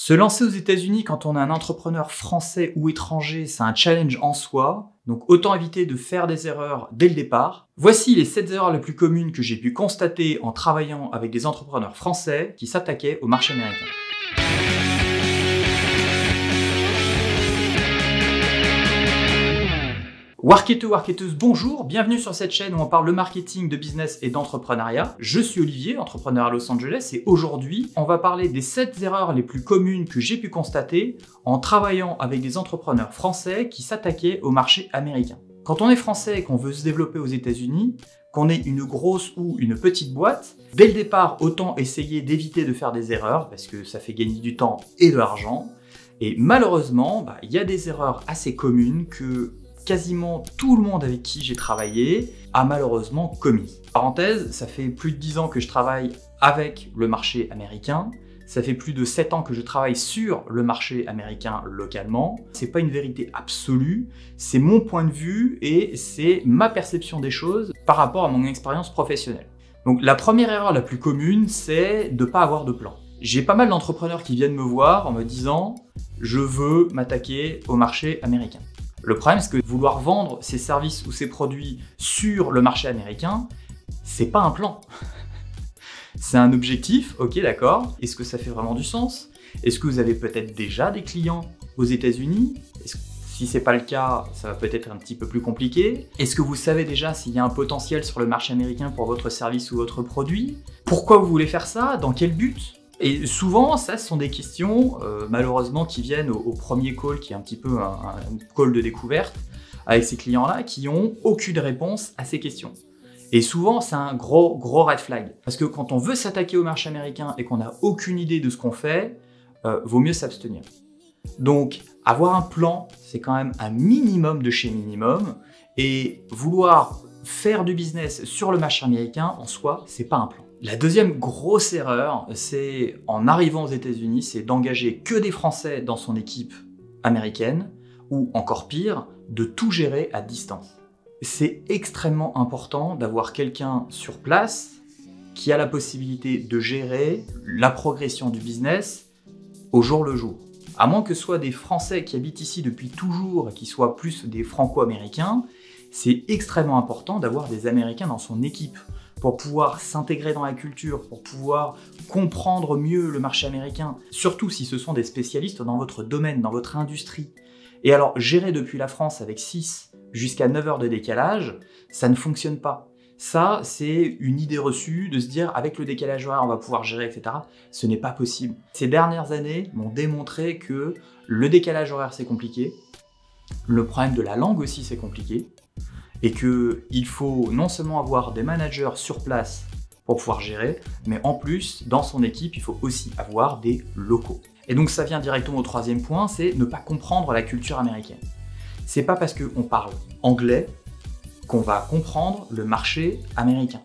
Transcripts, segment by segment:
Se lancer aux États-Unis quand on est un entrepreneur français ou étranger, c'est un challenge en soi, donc autant éviter de faire des erreurs dès le départ. Voici les 7 erreurs les plus communes que j'ai pu constater en travaillant avec des entrepreneurs français qui s'attaquaient au marché américain. Warketeux, warketeuses, bonjour, bienvenue sur cette chaîne où on parle de marketing, de business et d'entrepreneuriat. Je suis Olivier, entrepreneur à Los Angeles, et aujourd'hui, on va parler des 7 erreurs les plus communes que j'ai pu constater en travaillant avec des entrepreneurs français qui s'attaquaient au marché américain. Quand on est français et qu'on veut se développer aux États-Unis, qu'on ait une grosse ou une petite boîte, dès le départ, autant essayer d'éviter de faire des erreurs parce que ça fait gagner du temps et de l'argent. Et malheureusement, il y a des erreurs assez communes que quasiment tout le monde avec qui j'ai travaillé a malheureusement commis. Parenthèse, ça fait plus de 10 ans que je travaille avec le marché américain. Ça fait plus de 7 ans que je travaille sur le marché américain localement. C'est pas une vérité absolue, c'est mon point de vue et c'est ma perception des choses par rapport à mon expérience professionnelle. Donc la première erreur la plus commune, c'est de pas avoir de plan. J'ai pas mal d'entrepreneurs qui viennent me voir en me disant « je veux m'attaquer au marché américain ». Le problème, c'est que vouloir vendre ses services ou ses produits sur le marché américain, c'est pas un plan. C'est un objectif, ok, d'accord. Est-ce que ça fait vraiment du sens? Est-ce que vous avez peut-être déjà des clients aux États-Unis? Si c'est pas le cas, ça va peut-être être un petit peu plus compliqué. Est-ce que vous savez déjà s'il y a un potentiel sur le marché américain pour votre service ou votre produit? Pourquoi vous voulez faire ça? Dans quel but? Et souvent, ça, ce sont des questions, malheureusement, qui viennent au premier call, qui est un petit peu un call de découverte, avec ces clients-là, qui n'ont aucune réponse à ces questions. Et souvent, c'est un gros red flag. Parce que quand on veut s'attaquer au marché américain et qu'on n'a aucune idée de ce qu'on fait, vaut mieux s'abstenir. Donc, avoir un plan, c'est quand même un minimum de chez minimum. Et vouloir faire du business sur le marché américain, en soi, c'est pas un plan. La deuxième grosse erreur, c'est en arrivant aux États-Unis, c'est d'engager que des Français dans son équipe américaine, ou encore pire, de tout gérer à distance. C'est extrêmement important d'avoir quelqu'un sur place qui a la possibilité de gérer la progression du business au jour le jour. À moins que ce soit des Français qui habitent ici depuis toujours et qui soient plus des Franco-Américains, c'est extrêmement important d'avoir des Américains dans son équipe pour pouvoir s'intégrer dans la culture, pour pouvoir comprendre mieux le marché américain, surtout si ce sont des spécialistes dans votre domaine, dans votre industrie. Et alors, gérer depuis la France avec 6 jusqu'à 9 heures de décalage, ça ne fonctionne pas. Ça, c'est une idée reçue de se dire, avec le décalage horaire, on va pouvoir gérer, etc. Ce n'est pas possible. Ces dernières années m'ont démontré que le décalage horaire, c'est compliqué. Le problème de la langue aussi, c'est compliqué. Et qu'il faut non seulement avoir des managers sur place pour pouvoir gérer, mais en plus, dans son équipe, il faut aussi avoir des locaux. Et donc ça vient directement au troisième point, c'est ne pas comprendre la culture américaine. C'est pas parce qu'on parle anglais qu'on va comprendre le marché américain.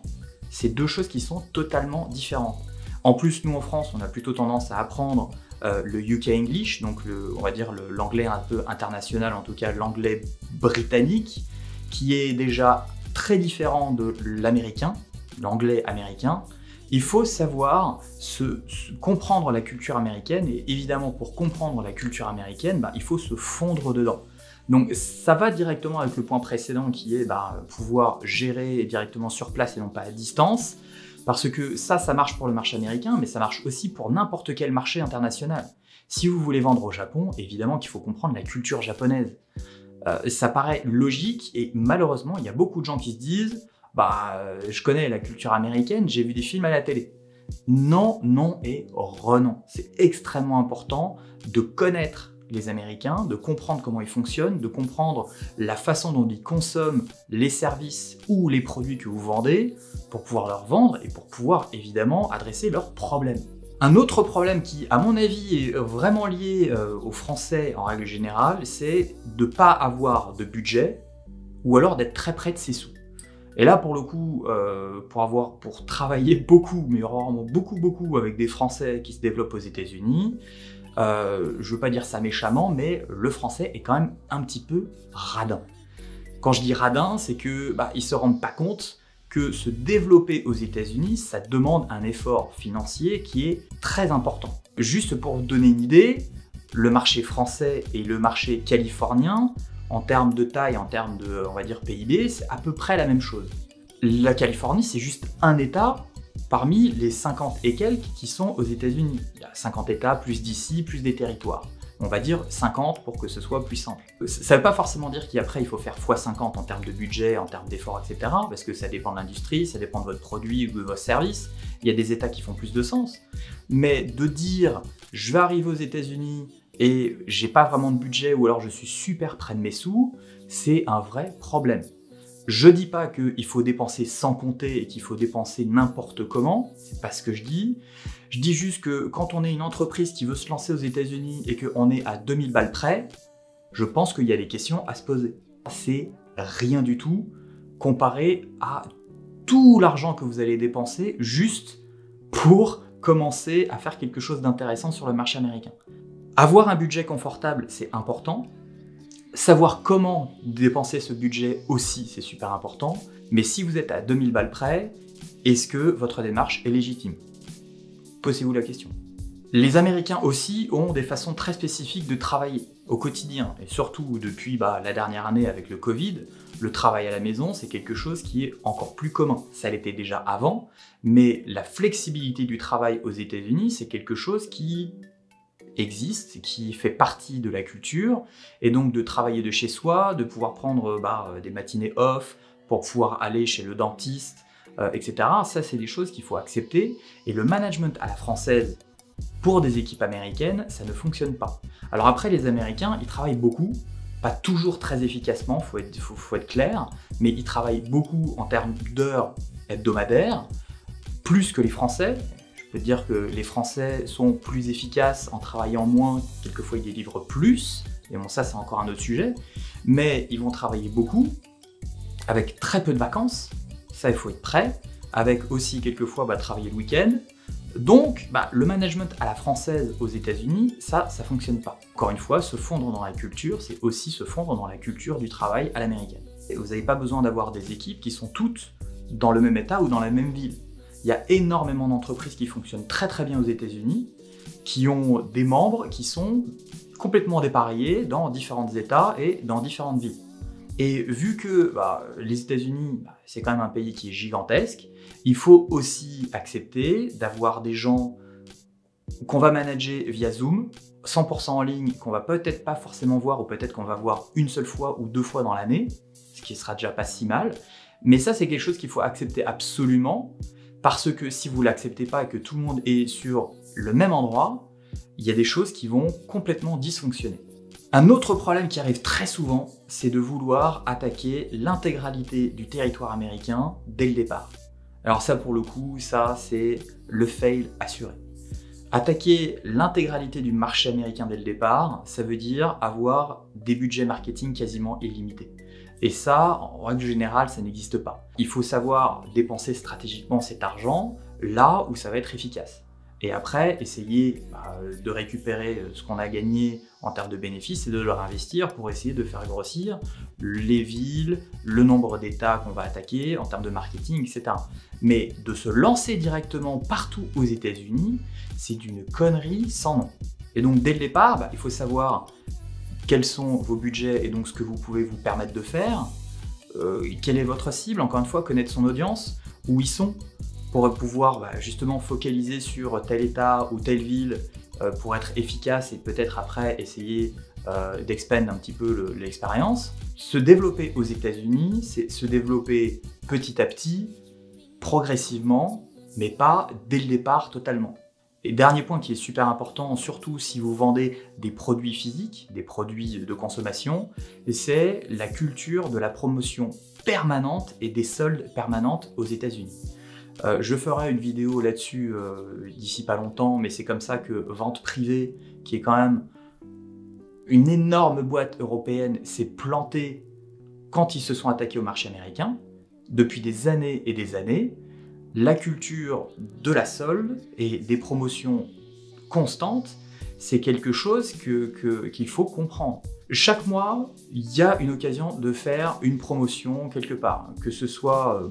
C'est deux choses qui sont totalement différentes. En plus, nous en France, on a plutôt tendance à apprendre le UK English, donc on va dire l'anglais un peu international, en tout cas l'anglais britannique, qui est déjà très différent de l'américain, l'anglais américain. Il faut savoir comprendre la culture américaine, et évidemment pour comprendre la culture américaine, il faut se fondre dedans. Donc ça va directement avec le point précédent qui est pouvoir gérer directement sur place et non pas à distance, parce que ça marche pour le marché américain, mais ça marche aussi pour n'importe quel marché international. Si vous voulez vendre au Japon, évidemment qu'il faut comprendre la culture japonaise. Ça paraît logique et malheureusement, il y a beaucoup de gens qui se disent « je connais la culture américaine, j'ai vu des films à la télé ». Non, non et renon. C'est extrêmement important de connaître les Américains, de comprendre comment ils fonctionnent, de comprendre la façon dont ils consomment les services ou les produits que vous vendez pour pouvoir leur vendre et pour pouvoir évidemment adresser leurs problèmes. Un autre problème qui, à mon avis, est vraiment lié aux Français en règle générale, c'est de ne pas avoir de budget ou alors d'être très près de ses sous. Et là, pour le coup, pour travailler beaucoup, mais vraiment beaucoup avec des Français qui se développent aux États-Unis, je ne veux pas dire ça méchamment, mais le Français est quand même un petit peu radin. Quand je dis radin, c'est que ils se rendent pas compte que se développer aux États-Unis, ça demande un effort financier qui est très important. Juste pour vous donner une idée, le marché français et le marché californien, en termes de taille, en termes de, on va dire, PIB, c'est à peu près la même chose. La Californie, c'est juste un État parmi les 50 et quelques qui sont aux États-Unis. Il y a 50 États, plus d'ici, plus des territoires. On va dire 50 pour que ce soit plus simple. Ça ne veut pas forcément dire qu'après il faut faire x50 en termes de budget, en termes d'efforts, etc. Parce que ça dépend de l'industrie, ça dépend de votre produit ou de votre service. Il y a des États qui font plus de sens. Mais de dire je vais arriver aux États-Unis et j'ai pas vraiment de budget ou alors je suis super près de mes sous, c'est un vrai problème. Je dis pas qu'il faut dépenser sans compter et qu'il faut dépenser n'importe comment, c'est pas ce que je dis. Je dis juste que quand on est une entreprise qui veut se lancer aux États-Unis et qu'on est à 2000 balles près, je pense qu'il y a des questions à se poser. C'est rien du tout comparé à tout l'argent que vous allez dépenser juste pour commencer à faire quelque chose d'intéressant sur le marché américain. Avoir un budget confortable, c'est important. Savoir comment dépenser ce budget aussi, c'est super important. Mais si vous êtes à 2000 balles près, est-ce que votre démarche est légitime? Posez-vous la question. Les Américains aussi ont des façons très spécifiques de travailler au quotidien. Et surtout depuis la dernière année avec le Covid, le travail à la maison, c'est quelque chose qui est encore plus commun. Ça l'était déjà avant, mais la flexibilité du travail aux États-Unis, c'est quelque chose qui existe, qui fait partie de la culture, et donc de travailler de chez soi, de pouvoir prendre des matinées off pour pouvoir aller chez le dentiste, etc. Ça, c'est des choses qu'il faut accepter, et le management à la française pour des équipes américaines, ça ne fonctionne pas. Alors après, les Américains, ils travaillent beaucoup, pas toujours très efficacement, faut être clair, mais ils travaillent beaucoup en termes d'heures hebdomadaires, plus que les Français. Je peux dire que les Français sont plus efficaces en travaillant moins, quelquefois ils délivrent plus, et bon ça c'est encore un autre sujet, mais ils vont travailler beaucoup, avec très peu de vacances, ça il faut être prêt, avec aussi quelquefois travailler le week-end. Donc le management à la française aux États-Unis, ça fonctionne pas. Encore une fois, se fondre dans la culture, c'est aussi se fondre dans la culture du travail à l'américaine. Et vous n'avez pas besoin d'avoir des équipes qui sont toutes dans le même état ou dans la même ville. Il y a énormément d'entreprises qui fonctionnent très très bien aux États-Unis, qui ont des membres qui sont complètement dépareillés dans différents États et dans différentes villes. Et vu que les États-Unis, c'est quand même un pays qui est gigantesque, il faut aussi accepter d'avoir des gens qu'on va manager via Zoom, 100% en ligne, qu'on va peut-être pas forcément voir, ou peut-être qu'on va voir une seule fois ou deux fois dans l'année, ce qui sera déjà pas si mal. Mais ça, c'est quelque chose qu'il faut accepter absolument, parce que si vous ne l'acceptez pas et que tout le monde est sur le même endroit, il y a des choses qui vont complètement dysfonctionner. Un autre problème qui arrive très souvent, c'est de vouloir attaquer l'intégralité du territoire américain dès le départ. Alors ça, pour le coup, ça c'est le fail assuré. Attaquer l'intégralité du marché américain dès le départ, ça veut dire avoir des budgets marketing quasiment illimités. Et ça, en règle générale, ça n'existe pas. Il faut savoir dépenser stratégiquement cet argent là où ça va être efficace. Et après, essayer de récupérer ce qu'on a gagné en termes de bénéfices et de le réinvestir pour essayer de faire grossir les villes, le nombre d'États qu'on va attaquer en termes de marketing, etc. Mais de se lancer directement partout aux États-Unis, c'est d'une connerie sans nom. Et donc, dès le départ, il faut savoir quels sont vos budgets et donc ce que vous pouvez vous permettre de faire, quelle est votre cible, encore une fois, connaître son audience, où ils sont, pour pouvoir justement focaliser sur tel état ou telle ville pour être efficace et peut-être après essayer d'expand un petit peu l'expérience. Se développer aux États-Unis, c'est se développer petit à petit, progressivement, mais pas dès le départ totalement. Et dernier point qui est super important, surtout si vous vendez des produits physiques, des produits de consommation, c'est la culture de la promotion permanente et des soldes permanentes aux États-Unis. Je ferai une vidéo là-dessus d'ici pas longtemps, mais c'est comme ça que Vente Privée, qui est quand même une énorme boîte européenne, s'est plantée quand ils se sont attaqués au marché américain, depuis des années et des années. La culture de la solde et des promotions constantes, c'est quelque chose qu'il faut comprendre. Chaque mois, il y a une occasion de faire une promotion quelque part. Que ce soit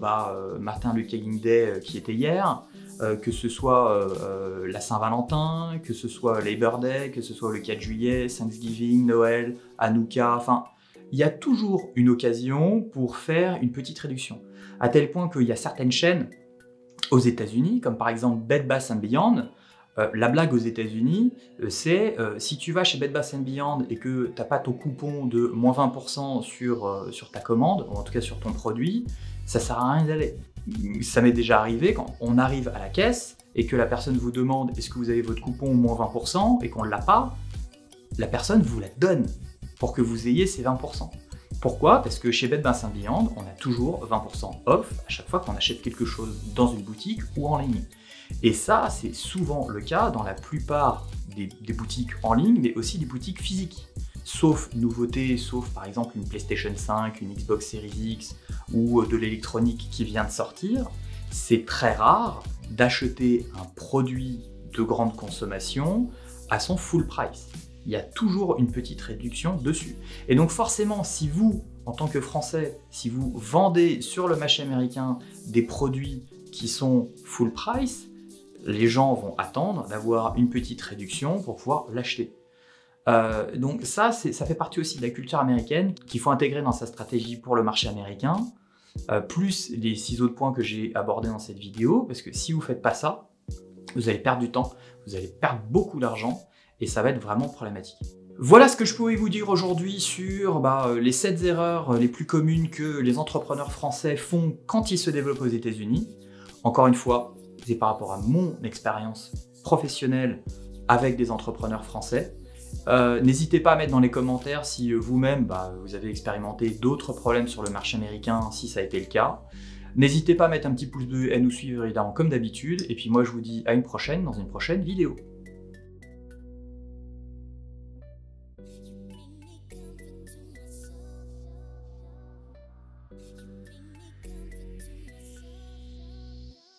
Martin Luther King Day qui était hier, que ce soit la Saint-Valentin, que ce soit Labor Day, que ce soit le 4 juillet, Thanksgiving, Noël, Hanouka, enfin, il y a toujours une occasion pour faire une petite réduction. À tel point qu'il y a certaines chaînes aux États-Unis, comme par exemple Bed Bath & Beyond. La blague aux États-Unis, c'est si tu vas chez Bed Bath & Beyond et que tu n'as pas ton coupon de moins 20% sur ta commande, ou en tout cas sur ton produit, ça sert à rien d'aller. Ça m'est déjà arrivé quand on arrive à la caisse et que la personne vous demande est-ce que vous avez votre coupon moins 20% et qu'on ne l'a pas, la personne vous la donne pour que vous ayez ces 20%. Pourquoi? Parce que chez Bed Bath & Beyond, on a toujours 20% off à chaque fois qu'on achète quelque chose dans une boutique ou en ligne. Et ça, c'est souvent le cas dans la plupart des boutiques en ligne, mais aussi des boutiques physiques. Sauf nouveautés, sauf par exemple une PlayStation 5, une Xbox Series X ou de l'électronique qui vient de sortir, c'est très rare d'acheter un produit de grande consommation à son full price. Il y a toujours une petite réduction dessus. Et donc forcément, si vous, en tant que Français, si vous vendez sur le marché américain des produits qui sont full price, les gens vont attendre d'avoir une petite réduction pour pouvoir l'acheter. Donc ça fait partie aussi de la culture américaine qu'il faut intégrer dans sa stratégie pour le marché américain, plus les 6 autres points que j'ai abordés dans cette vidéo, parce que si vous ne faites pas ça, vous allez perdre du temps, vous allez perdre beaucoup d'argent, et ça va être vraiment problématique. Voilà ce que je pouvais vous dire aujourd'hui sur les 7 erreurs les plus communes que les entrepreneurs français font quand ils se développent aux États-Unis. Encore une fois, c'est par rapport à mon expérience professionnelle avec des entrepreneurs français. N'hésitez pas à mettre dans les commentaires si vous-même vous avez expérimenté d'autres problèmes sur le marché américain, si ça a été le cas. N'hésitez pas à mettre un petit pouce bleu et à nous suivre évidemment comme d'habitude. Et puis moi je vous dis à une prochaine dans une prochaine vidéo.